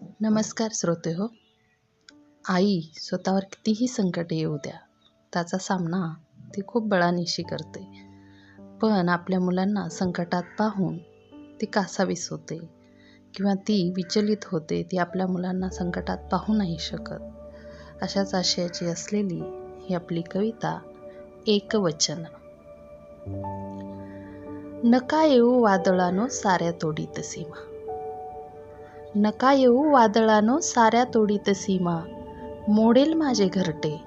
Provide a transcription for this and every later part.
नमस्कार श्रोते हो. आई स्वतःवर कितीही संकट येऊ द्या, त्याचा सामना ती खूप बळानिशी करते. पण आपल्या मुलांना संकटात पाहून ती कासावीस होते किंवा ती विचलित होते. ती आपल्या मुलांना संकटात पाहू नाही शकत. अशाच आशयाची असलेली ही आपली कविता एकवचन. नका येऊ वादळानो साऱ्या तोडीत सीमा. नका येऊ वादळानो साऱ्या तोडीत सीमा. मोडेल माझे घरटे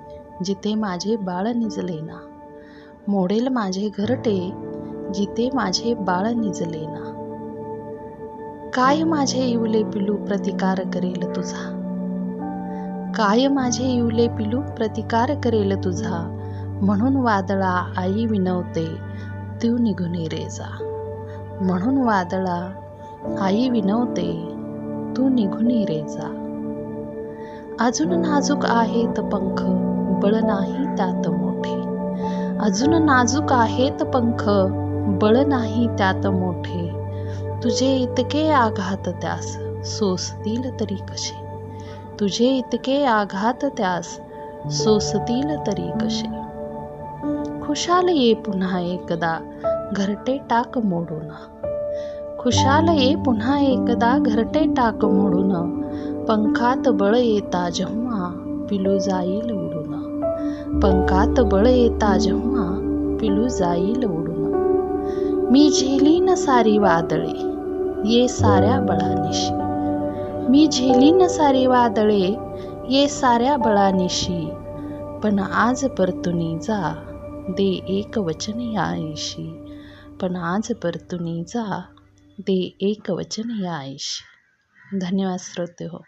जिथे माझे बाळ निजलेना. मोडेल माझे घरटे जिथे माझे बाळ निजलेना. काय माझे इवले पिलू प्रतिकार करेल तुझा. काय माझे इवले पिलू प्रतिकार करेल तुझा. म्हणून वादळा आई विनवते तू निघून रे जा. म्हणून वादळा आई विनवते तू निघून रे जा. अजून नाजूक आहेत पंख बळ नाही त्यात मोठे. अजून नाजूक आहेत पंख बळ नाही त्यात मोठे. तुझे इतके आघात त्यास सोसतील तरी कसे. तुझे इतके आघात त्यास सोसतील तरी कसे. खुशाल ये पुन्हा एकदा घरटे टाक मोडून. खुशाल ये पुन्हा एकदा घरटे टाक मोडून. पंखात बळ येता जेव्हा पिलू जाईल उडून. पंखात बळ येता जेव्हा पिलू जाईल उडून. मी झेलीन सारी वादळे ये साऱ्या बळानिशी. मी झेलीन सारी वादळे ये साऱ्या बळानिशी. पण आज परतुनी जा दे एक वचन या आईशी. पण आज परतुनी जा दे एक वचन या आईशी. धन्यवाद श्रोते हो.